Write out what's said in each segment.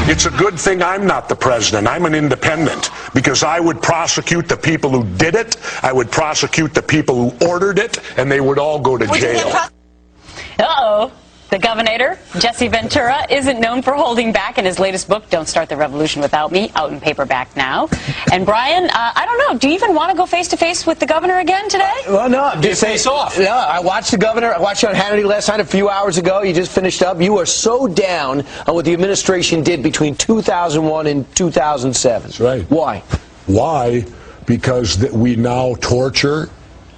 It's a good thing I'm not the president. I'm an independent, because I would prosecute the people who did it, I would prosecute the people who ordered it, and they would all go to jail. Uh-oh. The governor, Jesse Ventura, isn't known for holding back in his latest book, Don't Start the Revolution Without Me, out in paperback now. And Brian, I don't know, do you even want to go face-to-face with the governor again today? Well, no, I'm just face off. No, I watched the governor. I watched you on Hannity last night a few hours ago. You just finished up. You are so down on what the administration did between 2001 and 2007. That's right. Why? Why? Because we now torture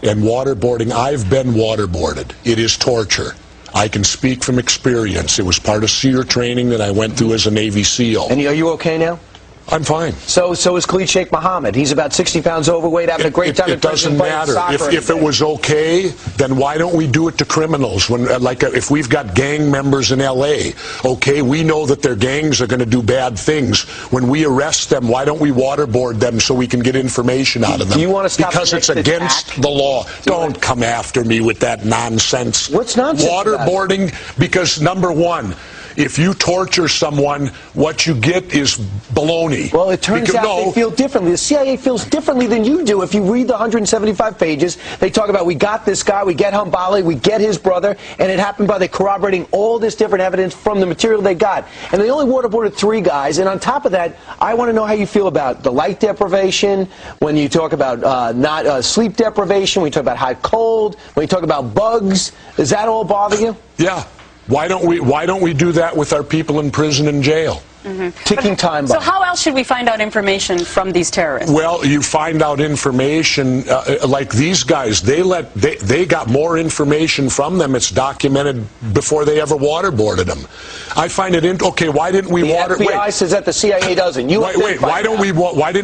and waterboarding. I've been waterboarded. It is torture. I can speak from experience. It was part of SEER training that I went through as a Navy SEAL. And are you okay now? I'm fine. So is Khalid Sheikh Mohammed. He's about 60 pounds overweight, having a great time. It doesn't matter. If it was okay, then why don't we do it to criminals? When, if we've got gang members in L.A., okay, we know that their gangs are going to do bad things. When we arrest them, why don't we waterboard them so we can get information out of them? Do you want to stop? Because it's against the law. Don't come after me with that nonsense. What's nonsense? Waterboarding, because number one, if you torture someone, what you get is baloney. Well, it turns out they feel differently. The CIA feels differently than you do. If you read the 175 pages, they talk about, we got this guy, we get Hambali, we get his brother, and it happened by corroborating all this different evidence from the material they got. And they only waterboarded 3 guys, and on top of that, I want to know how you feel about the light deprivation, when you talk about sleep deprivation, when you talk about hot cold, when you talk about bugs. Does that all bother you? Yeah. Why don't we do that with our people in prison and jail? Ticking time bomb. So how else should we find out information from these terrorists? Well, you find out information like these guys. They got more information from them. It's documented before they ever waterboarded them. I find it okay. Why didn't we The FBI says that the CIA doesn't. Why didn't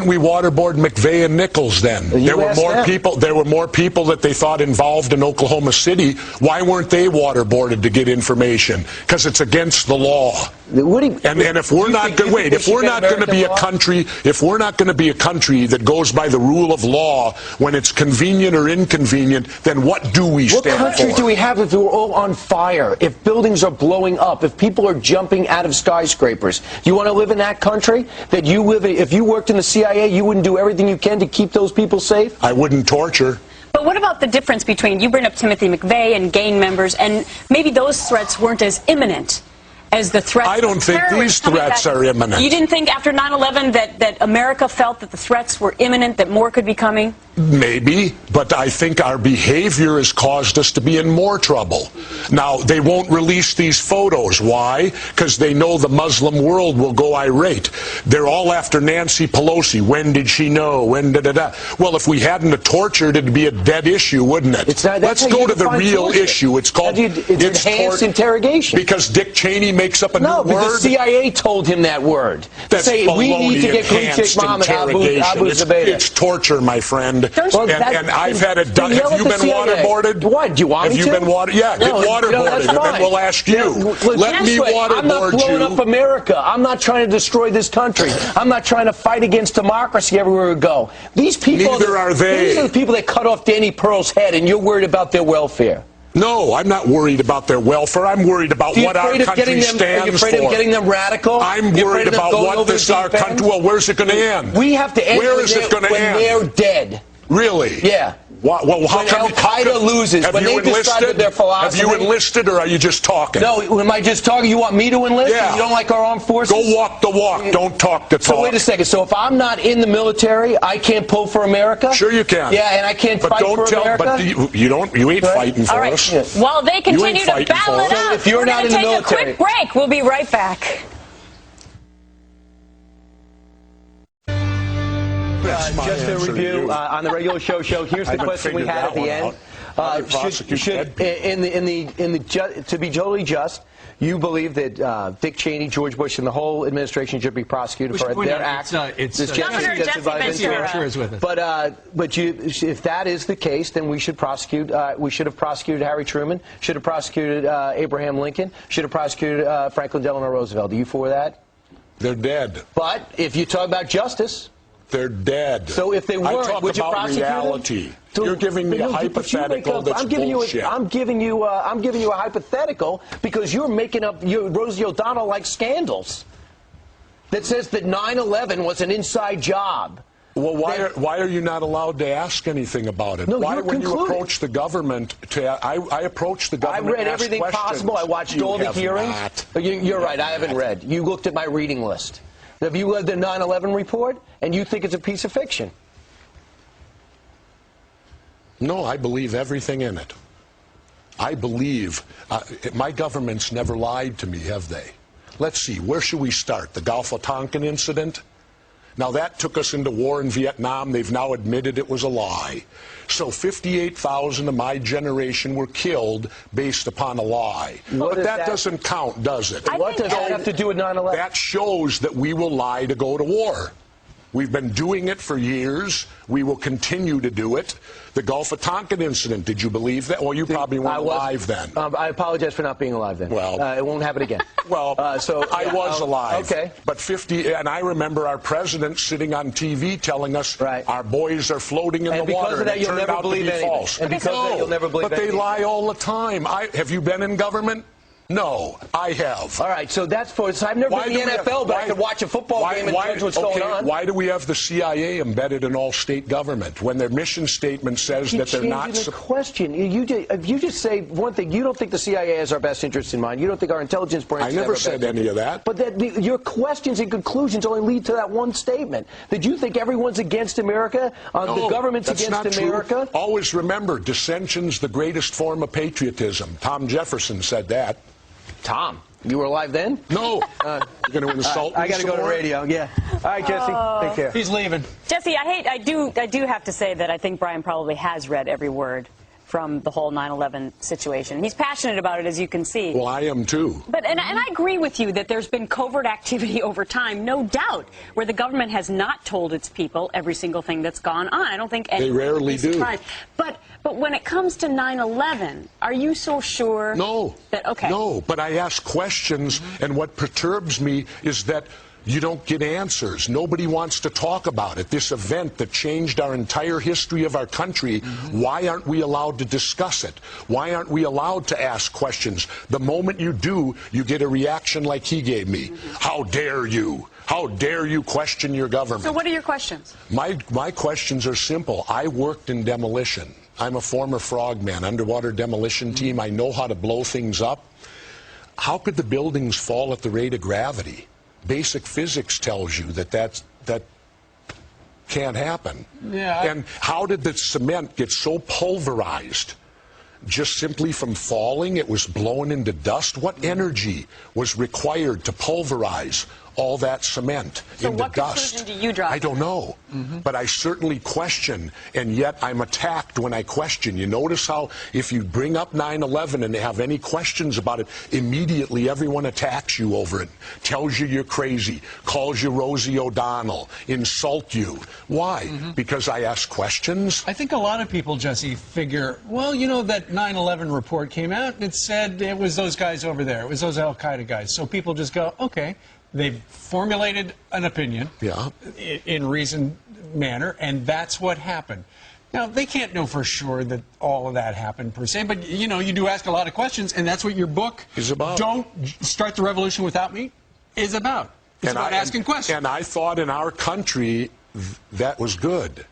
we waterboard McVeigh and Nichols then? There were more people. There were more people that they thought involved in Oklahoma City. Why weren't they waterboarded to get information? Because it's against the law. And if we're not going to be a country, if we're not going to be a country that goes by the rule of law when it's convenient or inconvenient, then what do we stand for? What country do we have if we're all on fire, if buildings are blowing up, if people are jumping out of skyscrapers? Do you want to live in that country that you live in? If you worked in the CIA, you wouldn't do everything you can to keep those people safe? I wouldn't torture. But what about the difference between, you bring up Timothy McVeigh and gang members, and maybe those threats weren't as imminent as the threats. I don't think these threats are imminent. You didn't think after 9/11 that America felt that the threats were imminent, that more could be coming? Maybe, but I think our behavior has caused us to be in more trouble. Now, they won't release these photos. Why? Because they know the Muslim world will go irate. They're all after Nancy Pelosi. When did she know? When da-da-da? Well, if we hadn't tortured, it'd be a dead issue, wouldn't it? Let's go to the real issue. It's called enhanced interrogation. Because Dick Cheney makes up a new word? No, because the CIA told him that word. That's say, we need to get Khalid Sheikh Mohammed Abu Zubaydah. It's torture, my friend. And I've had it done. Have you been waterboarded? What? Do you want me to? Have you been waterboarded? Yeah, get waterboarded, and then we'll ask you. Let me waterboard you. I'm not blowing up America. I'm not trying to destroy this country. I'm not trying to fight against democracy everywhere we go. These people. Neither are they. These are the people that cut off Danny Pearl's head, and you're worried about their welfare. No, I'm not worried about their welfare. I'm worried about what our country stands for. Are you afraid of getting them radical? I'm worried about what this our country. Well, where's it going to end? We have to end Where is it going to end? When they're dead. Really? Yeah. Well, how come Al-Qaeda loses? Have you enlisted? Their philosophy? Have you enlisted, or are you just talking? No, am I just talking? You want me to enlist? Yeah. You don't like our armed forces? Go walk the walk. Don't talk the talk. So wait a second. So if I'm not in the military, I can't pull for America? Sure you can. Yeah, and I can't fight for America? But you ain't fighting for us. Yeah. While they continue to battle it out, if you're not in the military, take a quick break. We'll be right back. Just a review on the regular show. Here's the question we had at the end. To be totally just, you believe that Dick Cheney, George Bush, and the whole administration should be prosecuted for their acts? Governor Jesse Ventura is with us. But if that is the case, then we should prosecute. We should have prosecuted Harry Truman. Should have prosecuted Abraham Lincoln. Should have prosecuted Franklin Delano Roosevelt. Are you for that? They're dead. But if you talk about justice. They're dead. So if they weren't, would you prosecute reality. them? You're giving me a hypothetical that's bullshit. I'm giving you a hypothetical because you're making up Rosie O'Donnell like scandals. that says that 9/11 was an inside job. Well, why are you not allowed to ask anything about it? No, why, you're when you concluding. approach the government, I approach the government. I read everything possible. I watched all the hearings. You're right. I haven't read. You looked at my reading list. Have you read the 9/11 report, and you think it's a piece of fiction? No, I believe everything in it. I believe my government's never lied to me, have they? Let's see. Where should we start? The Gulf of Tonkin incident? Now, that took us into war in Vietnam. They've now admitted it was a lie. So 58,000 of my generation were killed based upon a lie. But that doesn't count, does it? What does that have to do with 9/11? That shows that we will lie to go to war. We've been doing it for years. We will continue to do it. The Gulf of Tonkin incident, did you believe that? Well, you probably weren't alive then. I apologize for not being alive then. Well, it won't happen again. Well, I was alive. Okay. But and I remember our president sitting on TV telling us our boys are floating in the water. And because of that, you'll never believe anything. False. And because of that, you'll never believe anything. But they lie all the time. Have you been in government? No, I have. All right, so that's for. So I've never been in the NFL, but I could watch a football game and judge what's going on. Why do we have the CIA embedded in all state government when their mission statement says that they're not? The question. If you just say one thing, you don't think the CIA has our best interests in mind. You don't think our intelligence branch. I never said any of that. But your questions and conclusions only lead to that one statement. That you think everyone's against America, the government's against America. True. Always remember, dissension's the greatest form of patriotism. Tom Jefferson said that. Tom, you were alive then? No. You're going to insult me. I got to go to radio. Yeah. All right, Jesse. Take care. He's leaving. Jesse, I do have to say that I think Brian probably has read every word from the whole 9/11 situation. He's passionate about it, as you can see. Well, I am too. But and I agree with you that there's been covert activity over time, no doubt, where the government has not told its people every single thing that's gone on. I don't think they rarely do. But when it comes to 9/11, are you so sure? No. No, but I ask questions, and what perturbs me is that you don't get answers. Nobody wants to talk about it. This event that changed our entire history of our country, why aren't we allowed to discuss it? Why aren't we allowed to ask questions? The moment you do, you get a reaction like he gave me. How dare you? How dare you question your government? So what are your questions? My questions are simple. I worked in demolition. I'm a former frogman, underwater demolition team. I know how to blow things up. How could the buildings fall at the rate of gravity? Basic physics tells you that can't happen. Yeah. And how did the cement get so pulverized? Just simply from falling, it was blown into dust. What energy was required to pulverize all that cement into what dust? Conclusion do you draw? I don't know, but I certainly question, and yet I'm attacked when I question. You notice how if you bring up 9/11 and have any questions about it, immediately everyone attacks you over it, tells you you're crazy, calls you Rosie O'Donnell, insult you. Why? Because I ask questions? I think a lot of people, Jesse, figure, well, you know, that 9/11 report came out and it said it was those guys over there. It was those Al-Qaeda guys. So people just go, okay. They've formulated an opinion in reasoned manner, and that's what happened. Now, they can't know for sure that all of that happened per se, but, you know, you do ask a lot of questions, and that's what your book is about. Don't Start the Revolution Without Me is about. It's about asking questions. And I thought in our country that was good.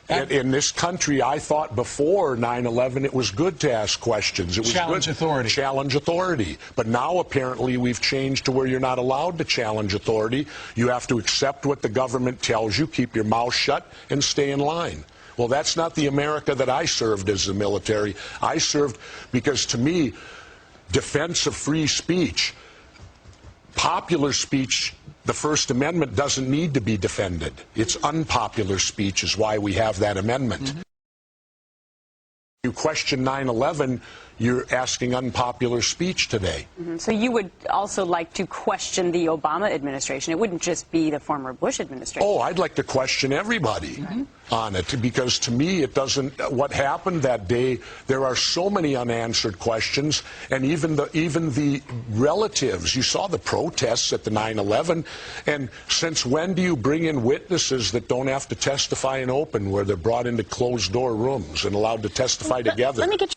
In this country, I thought before 9/11 it was good to ask questions. It was challenge authority. Challenge authority. But now apparently we've changed to where you're not allowed to challenge authority. You have to accept what the government tells you, keep your mouth shut, and stay in line. Well, that's not the America that I served as the military. I served because, to me, defense of free speech, popular speech, the First Amendment doesn't need to be defended. It's unpopular speech is why we have that amendment. You question 9/11, you're asking unpopular speech today. So you would also like to question the Obama administration. It wouldn't just be the former Bush administration. Oh, I'd like to question everybody on it, because to me it doesn't, what happened that day, there are so many unanswered questions, and even the relatives, you saw the protests at the 9/11, and since when do you bring in witnesses that don't have to testify in open, where they're brought into closed door rooms and allowed to testify together? Let me get